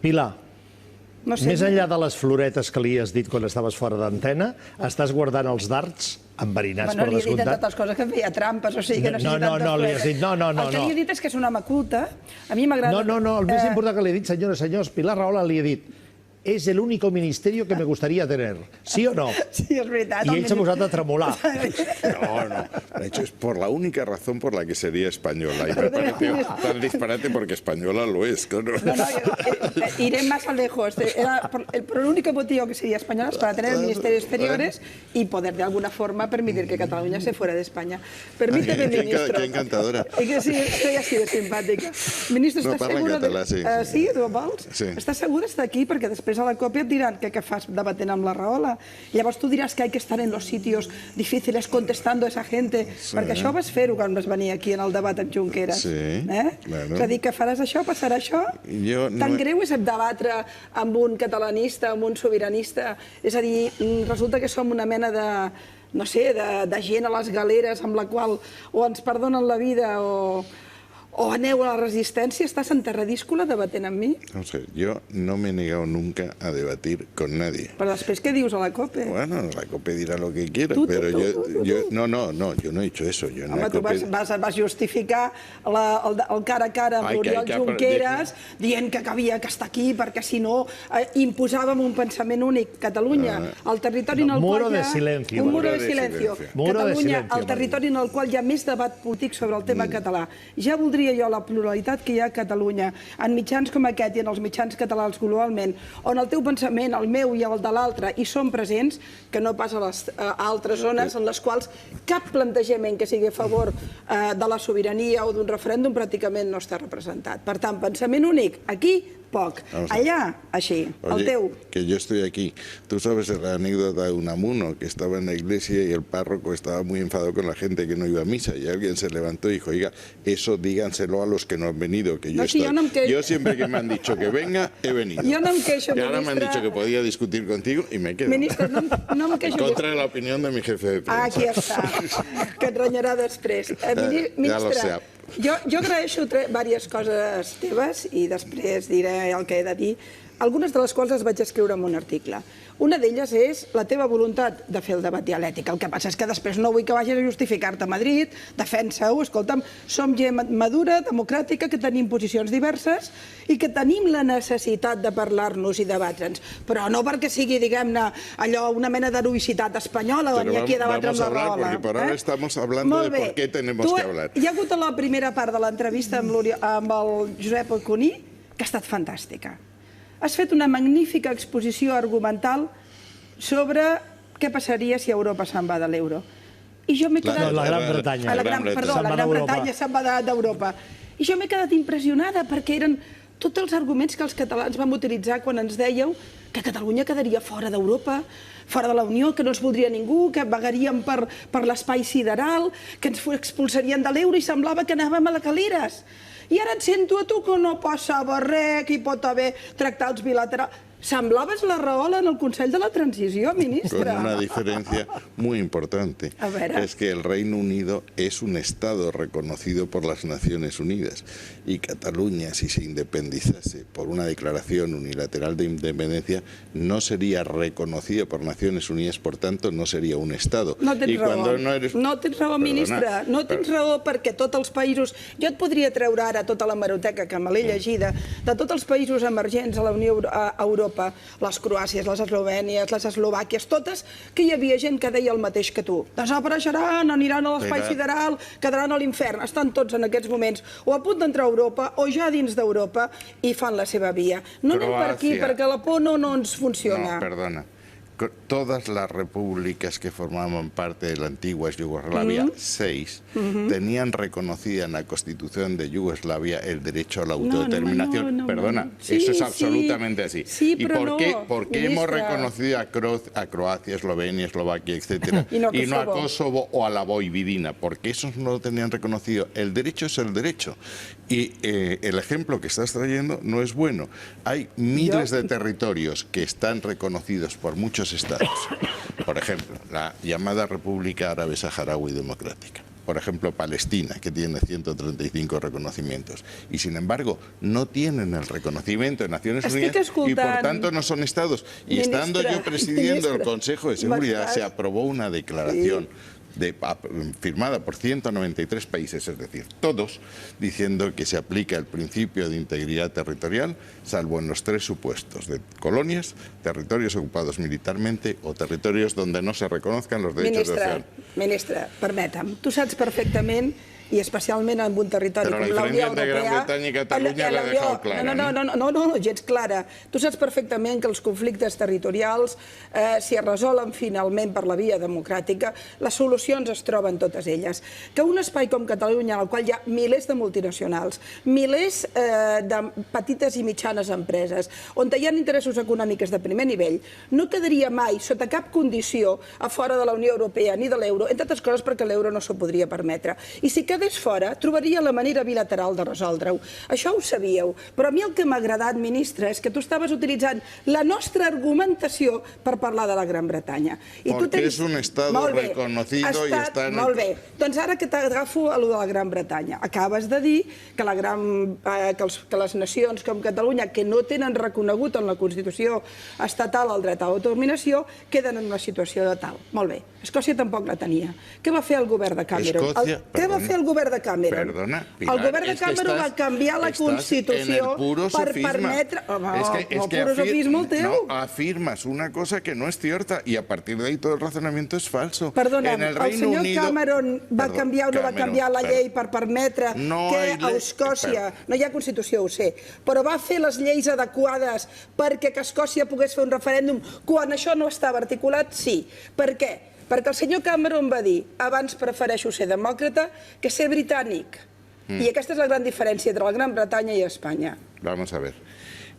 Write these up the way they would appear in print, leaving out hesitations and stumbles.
Pilar, No sé, més enllà de les floretes que li has dit quan estaves fora d'antena, estàs guardant els dards enverinats, per Bueno, li he dit descomptat? tantes coses que em feia trampes, o sigui que no sé si tantes no, li has dit, no. El que li he dit és que és un home culte. A mi m'agrada... No, el més important que li he dit, senyores i senyors, Pilar Rahola li he dit, és l'únic ministerio que me gustaría tener. ¿Sí o no? Sí, és veritat. I ell s'ha posat a tremolar. No. De hecho, es por la única razón por la que sería española. Y me parece tan disparate porque española lo es, claro. Iré más lejos. Por el único motivo que sería española es para tener el Ministerio de Exteriores y poder de alguna forma permitir que Cataluña se fuera de España. Permíteme, ministro. Qué encantadora. Que sí, estoy así de simpàtica. Ministro, No, estàs parla en segura? català, sí. Sí, tu vols? Sí. Estàs segur d'estar aquí? Perquè després a la còpia et diran que què fas debatent amb la Rahola. Llavors tu diràs que hay que estar en los sitios difíciles contestando a esa gente. Perquè això vas fer-ho quan vas venir aquí en el debat amb Junqueras. Sí, claro. És a dir, que faràs això, passarà això? Tan greu és debatre amb un catalanista, amb un sobiranista? És a dir, resulta que som una mena de, no sé, de gent a les galeres amb la qual o ens perdonen la vida o aneu a la resistència. ¿Estás enterradíscola debatent amb mi? Vamos a ver, yo no me he negado nunca a debatir con nadie. Però després què dius a la COPE? Bueno, la COPE dirá lo que quiera, pero yo no he hecho eso. Yo en Home, la tu COPE... vas justificar el cara a cara amb l'Oriol Junqueras dient que havia que estar aquí perquè si no imposàvem un pensament únic. Catalunya, el territori en el qual hi ha... Un muro de silencio. Catalunya, el territori en el qual hi ha més debat polític sobre el tema català. Ja voldria jo la pluralitat que hi ha a Catalunya, en mitjans com aquest i en els mitjans catalans globalment, on el teu pensament, el meu i el de l'altre, hi són presents, que no pas a altres zones en les quals cap plantejament que sigui a favor de la sobirania o d'un referèndum pràcticament no està representat. Per tant, pensament únic, aquí poc. Allá, así, al teu. Que yo estoy aquí. Tú sabes la anécdota de Unamuno, que estaba en la iglesia y el párroco estaba muy enfadado con la gente que no iba a misa y alguien se levantó y dijo, oiga, eso díganselo a los que no han venido, que yo estoy... Yo siempre que me han dicho que venga, he venido. Yo no em queixo, ministre. Y ahora me han dicho que podía discutir contigo y me quedo. Ministre, no em queixo. En contra de la opinión de mi jefe de prensa. Aquí està, que et renyarà després. Ministre, jo agraeixo diverses coses teves i després diré el que he de dir, algunes de les quals les vaig escriure en un article. Una d'elles és la teva voluntat de fer el debat dialèctic. El que passa és que després no vull que vagis a justificar-te a Madrid, defensa-ho, escolta'm, som gent madura, democràtica, que tenim posicions diverses i que tenim la necessitat de parlar-nos i debatre'ns, però no perquè sigui, diguem-ne, allò, una mena d'heroïcitat espanyola o venir aquí a debatre amb la Rahola. Porque por ahora estamos hablando de por qué tenemos que hablar. Hi ha hagut la primera part de l'entrevista amb el Josep Cuní, que ha estat fantàstica. Has fet una magnífica exposició argumental sobre què passaria si Europa se'n va de l'euro. I jo m'he quedat... La Gran Bretanya. Perdó, la Gran Bretanya se'n va d'Europa. I jo m'he quedat impressionada perquè eren tots els arguments que els catalans vam utilitzar quan ens dèieu que Catalunya quedaria fora d'Europa, fora de la Unió, que no ens voldria ningú, que vagaríem per l'espai sideral, que ens expulsarien de l'euro i semblava que anàvem a la caleres. I ara et sento a tu que no passava res, que hi pot haver tractats bilaterals. Semblaves la Rahola en el Consell de la Transició, ministre. Con una diferencia muy importante. Es que el Reino Unido es un Estado reconocido por las Naciones Unidas. Y Cataluña, si se independizase por una declaración unilateral de independencia, no sería reconocido por Naciones Unidas, por tanto, no sería un Estado. No tens raó. No tens raó, ministre. No tens raó perquè tots els països... Jo et podria treure ara tota la hemeroteca que me l'he llegida de tots els països emergents a la Unió Europea, les Croàcies, les Eslovènies, les Eslovàquies, totes, que hi havia gent que deia el mateix que tu. Desapareixeran, aniran a l'espai sideral, quedaran a l'infern. Estan tots en aquests moments o a punt d'entrar a Europa o ja dins d'Europa i fan la seva via. No anem per aquí perquè la por no ens funciona. No, perdona. Todas las repúblicas que formaban parte de la antigua Yugoslavia, 6, tenían reconocida en la Constitución de Yugoslavia el derecho a la autodeterminación. Perdona, eso es absolutamente así. ¿Y por qué hemos reconocido a Croacia, Eslovenia, Eslovaquia, etcétera, y no a Kosovo o a la Vojvodina? Porque esos no lo tenían reconocido. El derecho es el derecho. Y el ejemplo que estás trayendo no es bueno. Hay miles de territorios que están reconocidos por muchos estados. Por ejemplo, la llamada República Árabe Saharaui Democrática. por ejemplo, Palestina, que tiene 135 reconocimientos. Y, sin embargo, no tienen el reconocimiento de Naciones Unidas y, por tanto, no son Estados. Y estando yo presidiendo el Consejo de Seguridad, se aprobó una declaración firmada por 193 países, es decir, todos, diciendo que se aplica el principio de integridad territorial, salvo en los 3 supuestos de colonias, territorios ocupados militarmente o territorios donde no se reconozcan los derechos de océano. Ministre, permetem, tu saps perfectament, i especialment en un territori com la Unió Europea... Però la diferència entre Gran Bretanya i Catalunya l'ha deixat clara. No, gens clara. Tu saps perfectament que els conflictes territorials, si es resolen finalment per la via democràtica, les solucions es troben totes elles. Que un espai com Catalunya, en el qual hi ha milers de multinacionals, milers de petites i mitjanes empreses, on hi ha interessos econòmics de primer nivell, no quedaria mai, sota cap condició, a fora de la Unió Europea ni de l'euro, entre altres coses perquè l'euro no s'ho podria permetre. I si quedés fora, trobaria la manera bilateral de resoldre-ho. Això ho sabíeu, però a mi el que m'ha agradat, ministre, és que tu estaves utilitzant la nostra argumentació per parlar de la Gran Bretanya. Perquè és un estat reconocido i està... Molt bé. Doncs ara que t'agafo a lo de la Gran Bretanya. Acabes de dir que les nacions com Catalunya, que no tenen reconegut en la Constitució estatal el dret a l'autodeterminació, queden en una situació de tal. Molt bé. Escòcia tampoc la tenia. Què va fer el govern de Cameron? Què va fer el govern de Cameron? Perdona, Pilar, el govern de Cameron va canviar la Constitució per permetre... El puro sofismo el teu. No, afirmas una cosa que no es cierta y a partir de ahí todo el razonamiento es falso. Perdona'm, el senyor Cameron va canviar o no va canviar la llei per permetre que a Escòcia... No hi ha Constitució, ho sé, però va fer les lleis adequades perquè que Escòcia pogués fer un referèndum quan això no estava articulat? Sí. Per què? Perquè el senyor Cameron va dir abans prefereixo ser demòcrata que ser britànic. I aquesta és la gran diferència entre la Gran Bretanya y España. Vamos a ver.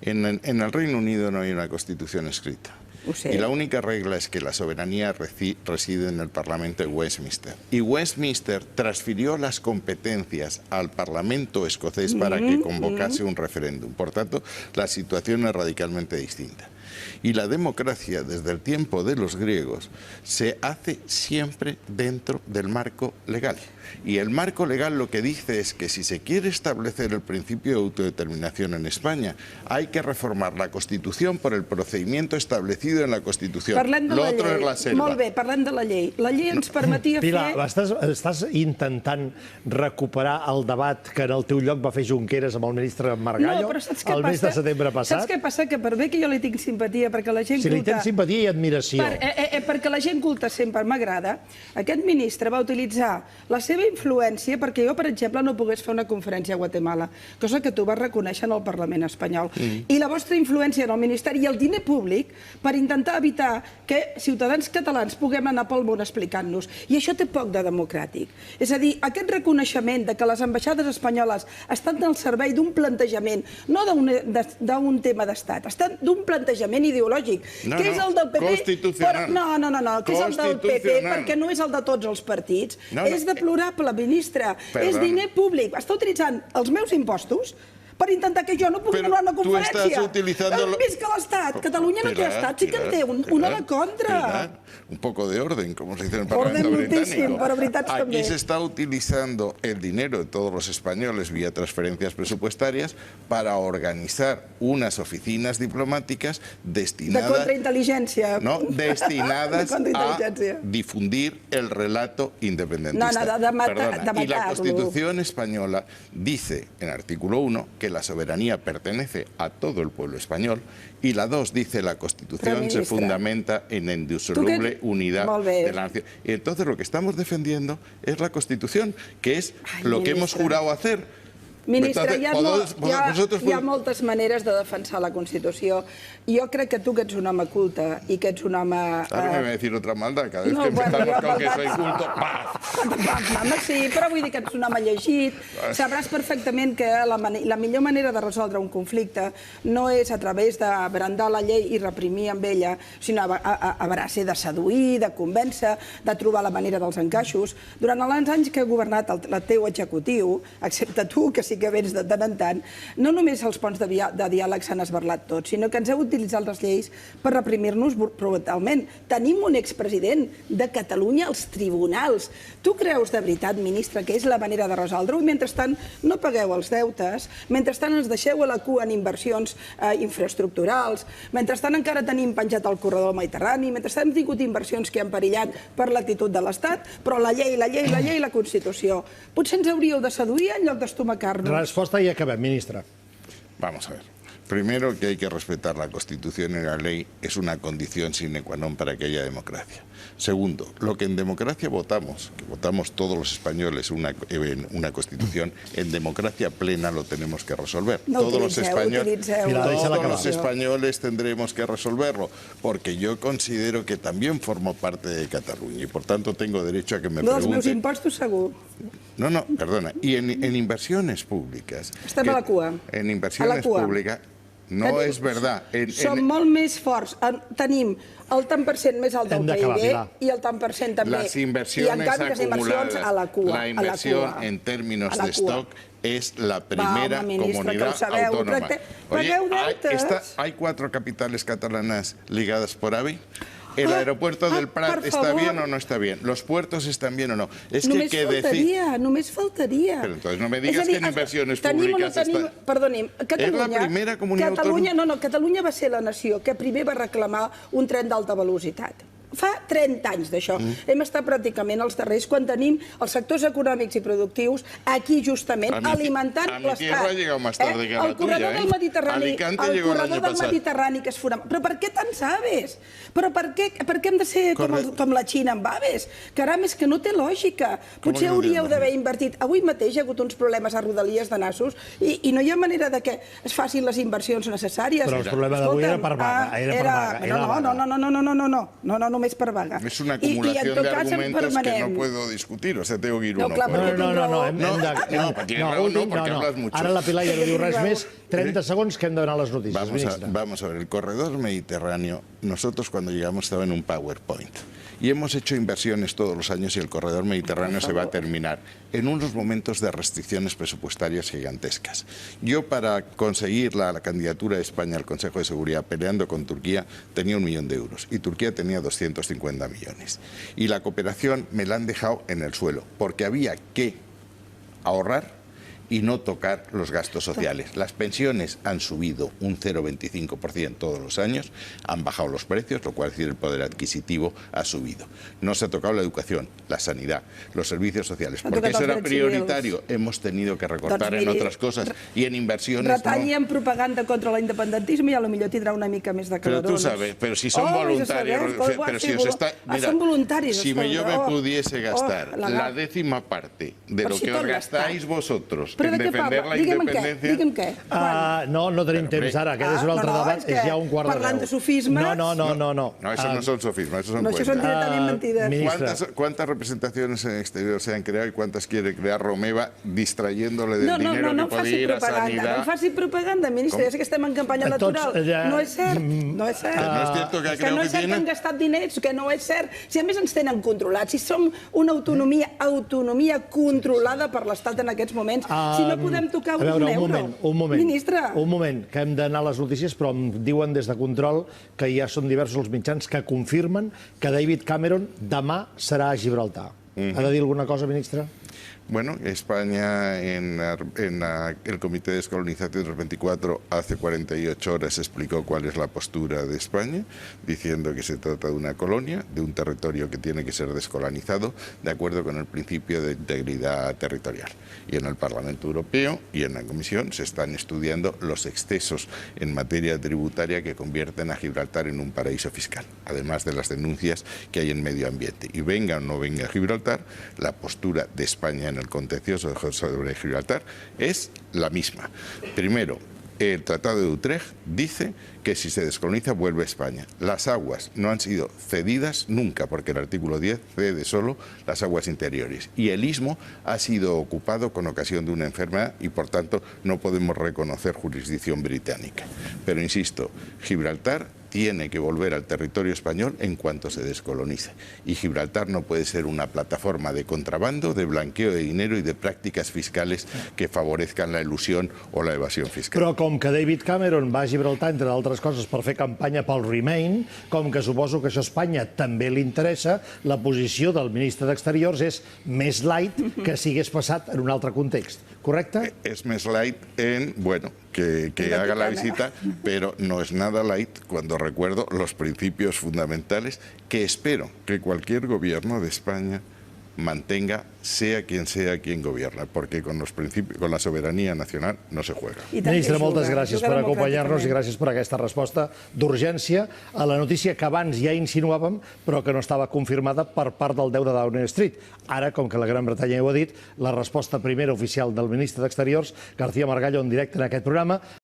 En el Reino Unido no hay una constitución escrita. Y la única regla es que la soberanía reside en el Parlamento de Westminster. Y Westminster transfirió las competencias al Parlamento escocés para que convocase un referéndum. Por tanto, la situación es radicalmente distinta. Y la democracia, desde el tiempo de los griegos, se hace siempre dentro del marco legal. Y el marco legal lo que dice es que si se quiere establecer el principio de autodeterminación en España, hay que reformar la Constitución por el procedimiento establecido en la Constitución. Lo otro es la selva. Molt bé, parlem de la llei. La llei ens permetia fer... Pilar, estàs intentant recuperar el debat que en el teu lloc va fer Junqueras amb el ministre Margallo el mes de setembre passat? Saps què passa? Que per bé que jo li tinc simpatia, perquè la gent culta... Si li tens simpatia i admiració. Perquè la gent culta sempre m'agrada, aquest ministre va utilitzar la seva influència perquè jo, per exemple, no pogués fer una conferència a Guatemala, cosa que tu vas reconèixer en el Parlament espanyol. I la vostra influència en el Ministeri i el diner públic per intentar evitar que ciutadans catalans puguem anar pel món explicant-nos. I això té poc de democràtic. És a dir, aquest reconeixement de que les ambaixades espanyoles estan al servei d'un plantejament, no d'un tema d'estat, estan d'un plantejament ideològic, que és el del PP... Constitucional. No, que és el del PP, perquè no és el de tots els partits. És deplorable, ministre. És diner públic. Està utilitzant els meus impostos per intentar que jo no pugui anar a una conferència. Més que l'Estat. Catalunya no té Estat, sí que en té una de contra. Un poco de orden, como se dice en el Parlamento británico. Però veritats també. Aquí se está utilizando el dinero de todos los españoles vía transferencias presupuestarias para organizar unas oficinas diplomáticas destinadas... De contrainteligencia. No, destinadas a difundir el relato independentista. De matar. Y la Constitución española dice, en artículo 1, que la soberanía pertenece a todo el pueblo español, y la 2 dice la Constitución se fundamenta en la indisoluble unidad de la nación. Y entonces lo que estamos defendiendo es la Constitución, que es lo que hemos jurado hacer. Ministre, hi ha moltes maneres de defensar la Constitució. Jo crec que tu, que ets un home culte i que ets un home... Ara me va a decir otra maldad, cada vez que empezamos con que soy culto, ¡paf! Sí, però vull dir que ets un home llegit. Sabràs perfectament que la millor manera de resoldre un conflicte no és a través de brandar la llei i reprimir amb ella, sinó a ser de seduir, de convèncer, de trobar la manera dels encaixos. Durant els anys que ha governat el teu executiu, excepte tu, que sí sí que vens de tant en tant, no només els ponts de diàleg s'han esberlat tots, sinó que ens heu utilitzat les lleis per reprimir-nos brutalment. Tenim un expresident de Catalunya als tribunals. Tu creus de veritat, ministre, que és la manera de resoldre-ho? I mentrestant no pagueu els deutes, mentrestant ens deixeu a la cua en inversions infraestructurals, mentrestant encara tenim penjat el corredor mediterrani, mentrestant hem tingut inversions que han perillat per l'actitud de l'Estat, però la llei, la Constitució. Potser ens hauríeu de seduir en lloc d'estomacar-nos. Resposta i acabem, ministre. Vamos a ver. Primero, que hay que respetar la Constitución y la ley es una condición sine qua non para que haya democracia. Segundo, lo que en democracia votamos, que votamos todos los españoles en una Constitución, en democracia plena lo tenemos que resolver. Todos los españoles tendremos que resolverlo, porque yo considero que también formo parte de Cataluña y por tanto tengo derecho a que me pregunten... Dels meus impostos segur. No, perdona. Y en inversiones públicas... Estem a la cua. En inversiones públicas... No és verdad. Som molt més forts. Tenim el tant per cent més alt del PIB i el tant per cent també. Las inversiones acumuladas, la inversión en términos de stock es la primera comunidad autónoma. Oye, ¿hay 4 capitales catalanas ligadas por AVE? ¿El aeropuerto del Prat está bien o no está bien? ¿Los puertos están bien o no? Es que què decir... Només faltaria. Pero entonces no me digas que en inversiones públicas está... Perdoni, Catalunya... És la primera comunitat autònoma... No, Catalunya va ser la nació que primer va reclamar un tren d'alta velocitat. Fa 30 anys d'això. Hem estat pràcticament els darrers quan tenim els sectors econòmics i productius aquí justament alimentant l'Estat. El corredor del Mediterrani que es fonamenta. Però per què tants aves? Però per què hem de ser com la Xina amb aves? Caram, és que no té lògica. Potser hauríeu d'haver invertit. Avui mateix hi ha hagut uns problemes a Rodalies de nassos i no hi ha manera que es facin les inversions necessàries. Però el problema d'avui era per vaga. No, només per vaga. Es una acumulación de argumentos que no puedo discutir, o sea, tengo que ir uno. No, porque hablas mucho. Ara la Pilar ja no diu res més. 30 segons que hem d'anar a les notícies. Vamos a ver, el corredor mediterráneo, nosotros cuando llegamos estaba en un PowerPoint. Y hemos hecho inversiones todos los años y el corredor mediterráneo se va a terminar en unos momentos de restricciones presupuestarias gigantescas. Yo, para conseguir la candidatura de España al Consejo de Seguridad peleando con Turquía, tenía 1 millón de euros y Turquía tenía 250 millones. Y la cooperación me la han dejado en el suelo porque había que ahorrar y no tocar los gastos sociales. Las pensiones han subido un 0,25% todos los años, han bajado los precios, lo cual es decir el poder adquisitivo ha subido. No se ha tocado la educación, la sanidad, los servicios sociales, porque eso era prioritario. Hemos tenido que recortar en otras cosas y en inversiones retalli en propaganda contra l'independentisme i potser tindrà una mica més de calorons. Pero tú sabes, pero si son voluntarios, pero si os está... Mira, si yo me pudiese gastar la 10ª parte de lo que os gastáis vosotros en defender la independencia... Digue'm què. No tenim temps ara, aquest és un altre debat, és ja un quart de 10. Parlant de sofismes... No, eso no son sofismas, eso son cuentas. Eso son directamente mentiras. ¿Cuántas representaciones en el exterior se han creado y cuántas quiere crear Romeva distrayéndole del dinero que podía ir a sanidad? No faci propaganda, ministre, ja sé que estem en campanya electoral. No és cert, no és cert. No és cert que no és cert que han gastat diners, que no és cert. Si a més ens tenen controlats, si som una autonomia controlada per l'Estat en aquests moments, si no podem tocar un euro. Ministre. Un moment, que hem d'anar a les notícies, però em diuen des de control que ja són diversos els mitjans que confirmen que David Cameron demà serà a Gibraltar. Ha de dir alguna cosa, ministre? Bueno, España en el Comité de Descolonización 2024 hace 48 horas explicó cuál es la postura de España, diciendo que se trata de una colonia, de un territorio que tiene que ser descolonizado de acuerdo con el principio de integridad territorial. Y en el Parlamento Europeo y en la Comisión se están estudiando los excesos en materia tributaria que convierten a Gibraltar en un paraíso fiscal, además de las denuncias que hay en medio ambiente. Y venga o no venga Gibraltar, la postura de España en el contencioso sobre Gibraltar es la misma. Primero, el Tratado de Utrecht dice que si se descoloniza vuelve a España. Las aguas no han sido cedidas nunca, porque el artículo 10 cede solo las aguas interiores. Y el istmo ha sido ocupado con ocasión de una enfermedad y, por tanto, no podemos reconocer jurisdicción británica. Pero, insisto, Gibraltar tiene que volver al territorio español en cuanto se descolonice. Y Gibraltar no puede ser una plataforma de contrabando, de blanqueo de dinero y de prácticas fiscales que favorezcan la elusión o la evasión fiscal. Però com que David Cameron va a Gibraltar, entre altres coses, per fer campanya pel Remain, com que suposo que això a Espanya també li interessa, la posició del ministre d'Exteriors és més light que si hagués passat en un altre context. ¿Correcte? Es más light en, bueno, que haga la visita, pero no es nada light cuando recuerdo los principios fundamentales que espero que cualquier gobierno de España mantenga, sea quien gobierna, porque con los principios, con la soberanía nacional no se juega. Ministre, moltes gràcies per acompanyar-nos i gràcies per aquesta resposta d'urgència a la notícia que abans ja insinuàvem, però que no estava confirmada per part del déu de Downing Street. Ara, com que la Gran Bretanya ja ho ha dit, la resposta primera oficial del ministre d'Exteriors, García Margallo, en directe en aquest programa,